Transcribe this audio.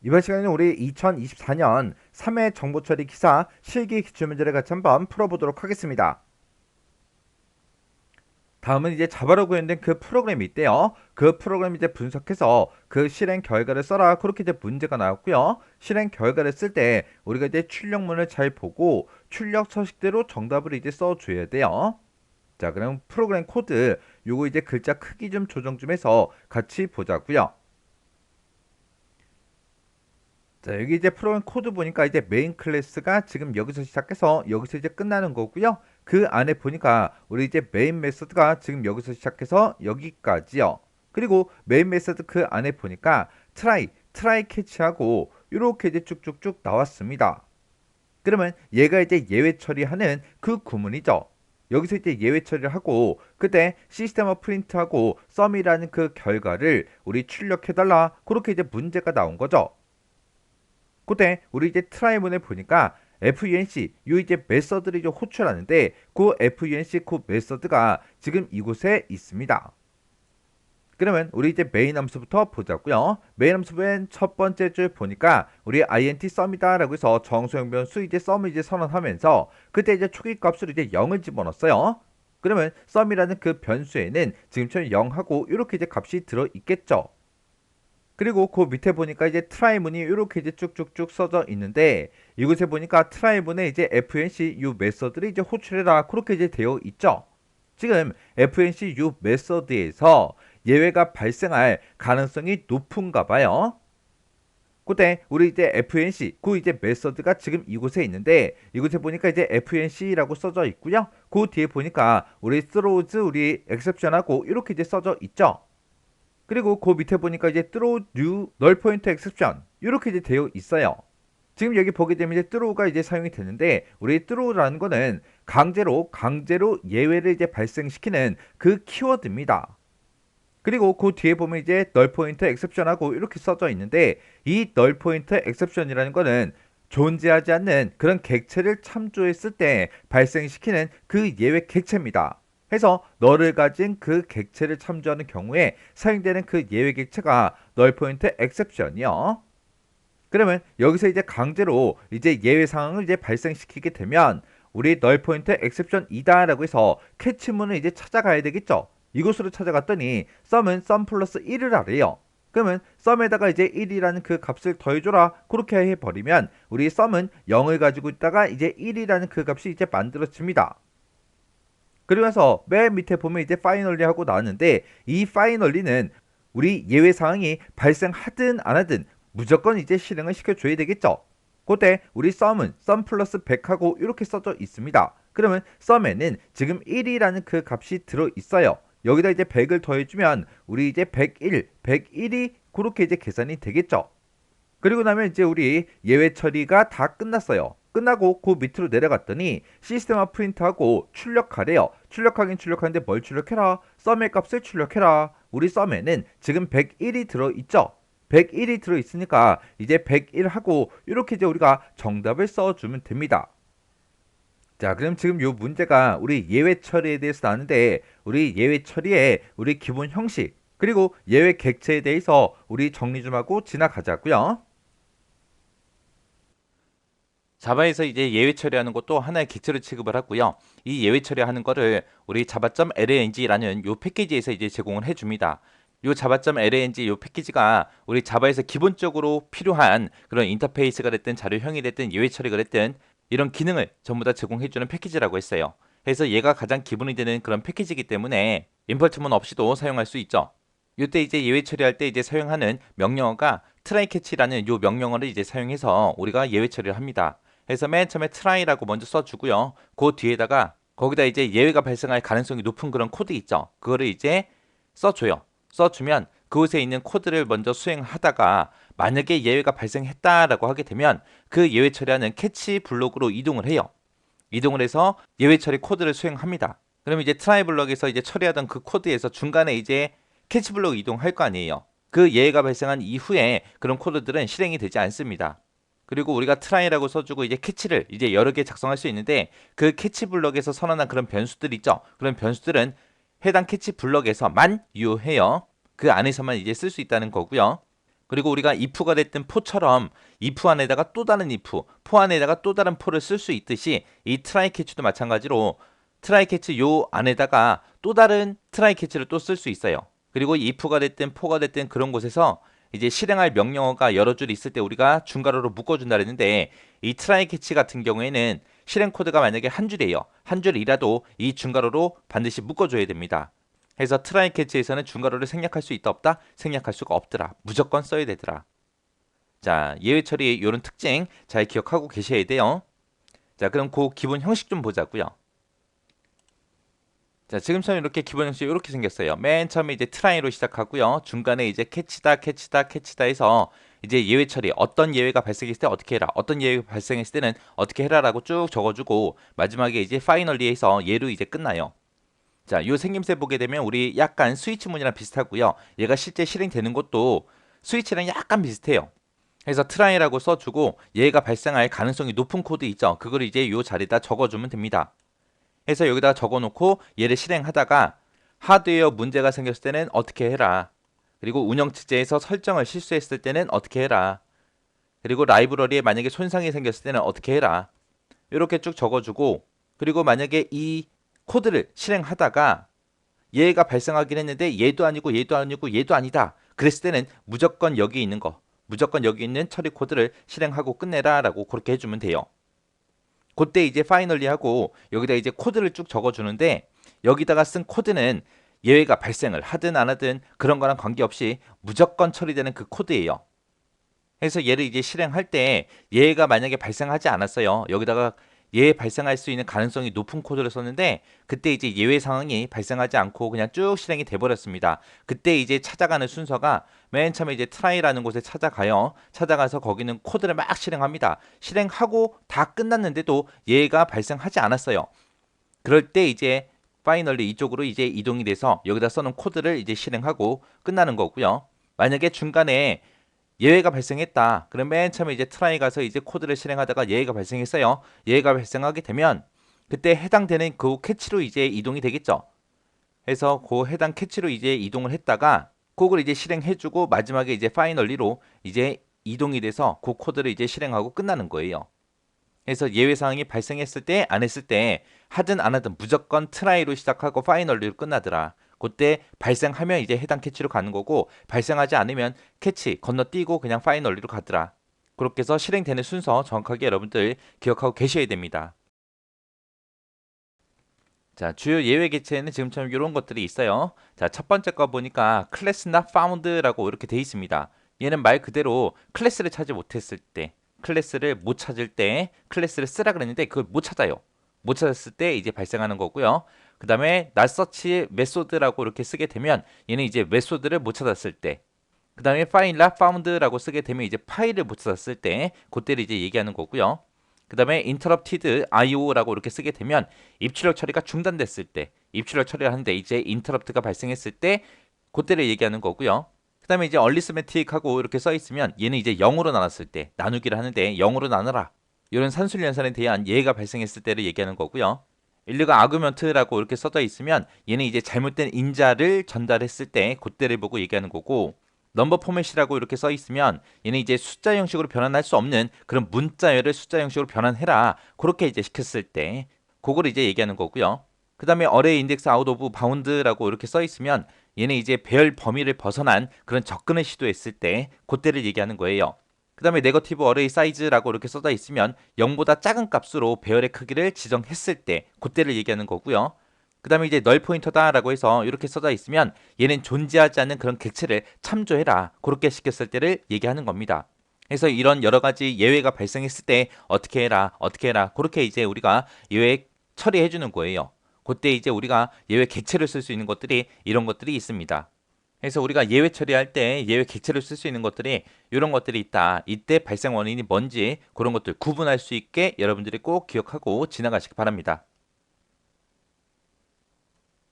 이번 시간에는 우리 2024년 3회 정보처리 기사 실기 기출문제를 같이 한번 풀어보도록 하겠습니다. 다음은 이제 자바로 구현된 그 프로그램이 있대요. 그 프로그램 이제 분석해서 그 실행 결과를 써라. 그렇게 이제 문제가 나왔고요. 실행 결과를 쓸 때 우리가 이제 출력문을 잘 보고 출력 서식대로 정답을 이제 써줘야 돼요. 자, 그럼 프로그램 코드 요거 이제 글자 크기 좀 조정 좀 해서 같이 보자고요. 자, 여기 이제 프로그램 코드 보니까 이제 메인 클래스가 지금 여기서 시작해서 여기서 이제 끝나는 거고요. 그 안에 보니까 우리 이제 메인 메서드가 지금 여기서 시작해서 여기까지요. 그리고 메인 메서드 그 안에 보니까 트라이 캐치하고 이렇게 이제 쭉쭉쭉 나왔습니다. 그러면 얘가 이제 예외 처리하는 그 구문이죠. 여기서 이제 예외 처리를 하고 그때 시스템 어 프린트하고 썸이라는 그 결과를 우리 출력해달라. 그렇게 이제 문제가 나온 거죠. 그때 우리 이제 트라이문에 보니까 FUNC 요 이제 메서드를 이제 호출하는데 그 FUNC 그 메서드가 지금 이곳에 있습니다. 그러면 우리 이제 메인 함수부터 보자고요. 메인 함수 맨 첫 번째 줄 보니까 우리 int sum이다 라고 해서 정수형 변수 이제 sum을 이제 선언하면서 그때 이제 초기 값으로 이제 0을 집어넣었어요. 그러면 sum이라는 그 변수에는 지금처럼 0하고 이렇게 이제 값이 들어 있겠죠. 그리고 그 밑에 보니까 이제 트라이문이 이렇게 이제 쭉쭉쭉 써져 있는데 이곳에 보니까 트라이문에 이제 FNC 유 메서드를 이제 호출해라 그렇게 이제 되어 있죠. 지금 FNC 유 메서드에서 예외가 발생할 가능성이 높은가 봐요. 그때 우리 이제 FNC 그 이제 메서드가 지금 이곳에 있는데 이곳에 보니까 이제 FNC라고 써져 있고요. 그 뒤에 보니까 우리 throws 우리 exception하고 이렇게 이제 써져 있죠. 그리고 그 밑에 보니까 이제 throw new null pointer exception 이렇게 이제 되어 있어요. 지금 여기 보게 되면 이제 throw가 이제 사용이 되는데 우리 throw라는 거는 강제로 예외를 이제 발생시키는 그 키워드입니다. 그리고 그 뒤에 보면 이제 null pointer exception하고 이렇게 써져 있는데 이 null pointer exception이라는 거는 존재하지 않는 그런 객체를 참조했을 때 발생시키는 그 예외 객체입니다. 해서 널을 가진 그 객체를 참조하는 경우에 사용되는 그 예외 객체가 null pointer exception이요. 그러면 여기서 이제 강제로 이제 예외 상황을 이제 발생시키게 되면 우리 null pointer exception이다라고 해서 캐치문을 이제 찾아가야 되겠죠. 이곳으로 찾아갔더니 썸은 썸 플러스 1을 하래요. 그러면 썸에다가 이제 1이라는 그 값을 더해줘라 그렇게 해버리면 우리 썸은 0을 가지고 있다가 이제 1이라는 그 값이 이제 만들어집니다. 그러면서 맨 밑에 보면 이제 파이널리 하고 나왔는데 이 파이널리는 우리 예외 상황이 발생하든 안 하든 무조건 이제 실행을 시켜줘야 되겠죠. 그때 우리 썸은 썸 플러스 100하고 이렇게 써져 있습니다. 그러면 썸에는 지금 1이라는 그 값이 들어 있어요. 여기다 이제 100을 더해주면 우리 이제 101이 그렇게 이제 계산이 되겠죠. 그리고 나면 이제 우리 예외 처리가 다 끝났어요. 끝나고 그 밑으로 내려갔더니 시스템화 프린트하고 출력하래요. 출력하긴 출력하는데 뭘 출력해라? 썸의 값을 출력해라. 우리 썸에는 지금 101이 들어있죠. 101이 들어있으니까 이제 101하고 이렇게 이제 우리가 정답을 써주면 됩니다. 자, 그럼 지금 요 문제가 우리 예외 처리에 대해서 나왔는데 우리 예외 처리의 우리 기본 형식 그리고 예외 객체에 대해서 우리 정리 좀 하고 지나가자고요. 자바에서 이제 예외 처리하는 것도 하나의 객체로 취급을 하고요. 이 예외 처리하는 거를 우리 java.lang라는 요 패키지에서 이제 제공을 해줍니다. 요 java.lang 요 패키지가 우리 자바에서 기본적으로 필요한 그런 인터페이스가 됐든 자료형이 됐든 예외 처리가 됐든 이런 기능을 전부 다 제공해주는 패키지라고 했어요. 그래서 얘가 가장 기본이 되는 그런 패키지이기 때문에 임펄트문 없이도 사용할 수 있죠. 이때 이제 예외 처리할 때 이제 사용하는 명령어가 try catch라는 요 명령어를 이제 사용해서 우리가 예외 처리를 합니다. 그래서 맨 처음에 try라고 먼저 써주고요. 그 뒤에다가 거기다 이제 예외가 발생할 가능성이 높은 그런 코드 있죠. 그거를 이제 써줘요. 써주면 그곳에 있는 코드를 먼저 수행하다가 만약에 예외가 발생했다라고 하게 되면 그 예외 처리하는 캐치 블록으로 이동을 해요. 이동을 해서 예외 처리 코드를 수행합니다. 그럼 이제 트라이 블럭에서 이제 처리하던 그 코드에서 중간에 이제 캐치 블록 이동할 거 아니에요. 그 예외가 발생한 이후에 그런 코드들은 실행이 되지 않습니다. 그리고 우리가 트라이라고 써주고 이제 캐치를 이제 여러 개 작성할 수 있는데 그 캐치 블럭에서 선언한 그런 변수들 있죠. 그런 변수들은 해당 캐치 블럭에서만 유효해요. 그 안에서만 이제 쓸 수 있다는 거고요. 그리고 우리가 if가 됐든 for처럼 if 안에다가 또 다른 if, for 안에다가 또 다른 for를 쓸 수 있듯이 이 try catch도 마찬가지로 try catch 요 안에다가 또 다른 try catch를 또 쓸 수 있어요. 그리고 if가 됐든 for가 됐든 그런 곳에서 이제 실행할 명령어가 여러 줄 있을 때 우리가 중괄호로 묶어준다 그랬는데 이 try catch 같은 경우에는 실행 코드가 만약에 한 줄이에요. 한 줄이라도 이 중괄호로 반드시 묶어줘야 됩니다. 그래서 try catch에서는 중괄호를 생략할 수 있다 없다? 생략할 수가 없더라. 무조건 써야 되더라. 자, 예외 처리 이런 특징 잘 기억하고 계셔야 돼요. 자, 그럼 그 기본 형식 좀 보자고요. 자, 지금처럼 이렇게 기본 형식이 이렇게 생겼어요. 맨 처음에 이제 try로 시작하고요. 중간에 이제 catch다 해서 이제 예외 처리, 어떤 예외가 발생했을 때 어떻게 해라, 어떤 예외가 발생했을 때는 어떻게 해라라고 쭉 적어주고 마지막에 이제 finally에서 얘로 이제 끝나요. 자, 요 생김새 보게 되면 우리 약간 스위치문이랑 비슷하고요. 얘가 실제 실행되는 것도 스위치랑 약간 비슷해요. 그래서 try라고 써주고 얘가 발생할 가능성이 높은 코드 있죠. 그걸 이제 요 자리에다 적어주면 됩니다. 해서 여기다 적어놓고 얘를 실행하다가 하드웨어 문제가 생겼을 때는 어떻게 해라. 그리고 운영 체제에서 설정을 실수했을 때는 어떻게 해라. 그리고 라이브러리에 만약에 손상이 생겼을 때는 어떻게 해라. 이렇게 쭉 적어주고 그리고 만약에 이 코드를 실행하다가 얘가 발생하긴 했는데 얘도 아니고 얘도 아니고 얘도 아니다. 그랬을 때는 무조건 여기 있는 거, 무조건 여기 있는 처리 코드를 실행하고 끝내라 라고 그렇게 해주면 돼요. 그때 이제 파이널리 하고 여기다 이제 코드를 쭉 적어주는데 여기다가 쓴 코드는 예외가 발생을 하든 안 하든 그런 거랑 관계없이 무조건 처리되는 그 코드예요. 그래서 얘를 이제 실행할 때 얘가 만약에 발생하지 않았어요. 여기다가 얘 발생할 수 있는 가능성이 높은 코드를 썼는데 그때 이제 예외 상황이 발생하지 않고 그냥 쭉 실행이 돼 버렸습니다. 그때 이제 찾아가는 순서가 맨 처음에 이제 try라는 곳에 찾아가요. 찾아가서 거기는 코드를 막 실행합니다. 실행하고 다 끝났는데도 얘가 발생하지 않았어요. 그럴 때 이제 파이널리 이쪽으로 이제 이동이 돼서 여기다 써놓은 코드를 이제 실행하고 끝나는 거고요. 만약에 중간에 예외가 발생했다. 그럼 맨 처음에 이제 트라이 가서 이제 코드를 실행하다가 예외가 발생했어요. 예외가 발생하게 되면 그때 해당되는 그 캐치로 이제 이동이 되겠죠. 해서 그 해당 캐치로 이제 이동을 했다가 그걸 이제 실행해주고 마지막에 이제 파이널리로 이제 이동이 돼서 그 코드를 이제 실행하고 끝나는 거예요. 그래서 예외 사항이 발생했을 때 안 했을 때 하든 안 하든 무조건 트라이로 시작하고 파이널리로 끝나더라. 그때 발생하면 이제 해당 캐치로 가는 거고 발생하지 않으면 캐치 건너뛰고 그냥 파이널리로 가더라. 그렇게 해서 실행되는 순서 정확하게 여러분들 기억하고 계셔야 됩니다. 자, 주요 예외 개체에는 지금처럼 이런 것들이 있어요. 자, 첫 번째 거 보니까 class not found라고 이렇게 돼 있습니다. 얘는 말 그대로 클래스를 찾지 못했을 때, 클래스를 못 찾을 때 클래스를 쓰라 그랬는데 그걸 못 찾아요. 못 찾았을 때 이제 발생하는 거고요. 그 다음에 not such method라고 이렇게 쓰게 되면 얘는 이제 메소드를 못 찾았을 때, 그 다음에 find not found라고 쓰게 되면 이제 파일을 못 찾았을 때 그때를 이제 얘기하는 거고요. 그 다음에 interrupted IO라고 이렇게 쓰게 되면 입출력 처리가 중단됐을 때, 입출력 처리를 하는데 이제 interrupt가 발생했을 때 그때를 얘기하는 거고요. 그 다음에 이제 arithmetic하고 이렇게 써 있으면 얘는 이제 0으로 나눴을 때, 나누기를 하는데 0으로 나눠라, 이런 산술 연산에 대한 예가 발생했을 때를 얘기하는 거고요. 일류가 아규먼트라고 이렇게 써져 있으면 얘는 이제 잘못된 인자를 전달했을 때 그때를 보고 얘기하는 거고, 넘버 포맷이라고 이렇게 써 있으면 얘는 이제 숫자 형식으로 변환할 수 없는 그런 문자열을 숫자 형식으로 변환해라, 그렇게 이제 시켰을 때 그걸 이제 얘기하는 거고요. 그 다음에 어레이 인덱스 아웃 오브 바운드라고 이렇게 써 있으면 얘는 이제 배열 범위를 벗어난 그런 접근을 시도했을 때 그때를 얘기하는 거예요. 그 다음에 네거티브 어레이 사이즈라고 이렇게 써져 있으면 0보다 작은 값으로 배열의 크기를 지정했을 때 그때를 얘기하는 거고요. 그 다음에 이제 널 포인터다라고 해서 이렇게 써져 있으면 얘는 존재하지 않는 그런 객체를 참조해라, 그렇게 시켰을 때를 얘기하는 겁니다. 그래서 이런 여러 가지 예외가 발생했을 때 어떻게 해라, 어떻게 해라, 그렇게 이제 우리가 예외 처리해 주는 거예요. 그때 이제 우리가 예외 객체를 쓸 수 있는 것들이 이런 것들이 있습니다. 그래서 우리가 예외 처리할 때 예외 객체를 쓸 수 있는 것들이 이런 것들이 있다. 이때 발생 원인이 뭔지 그런 것들 구분할 수 있게 여러분들이 꼭 기억하고 지나가시기 바랍니다.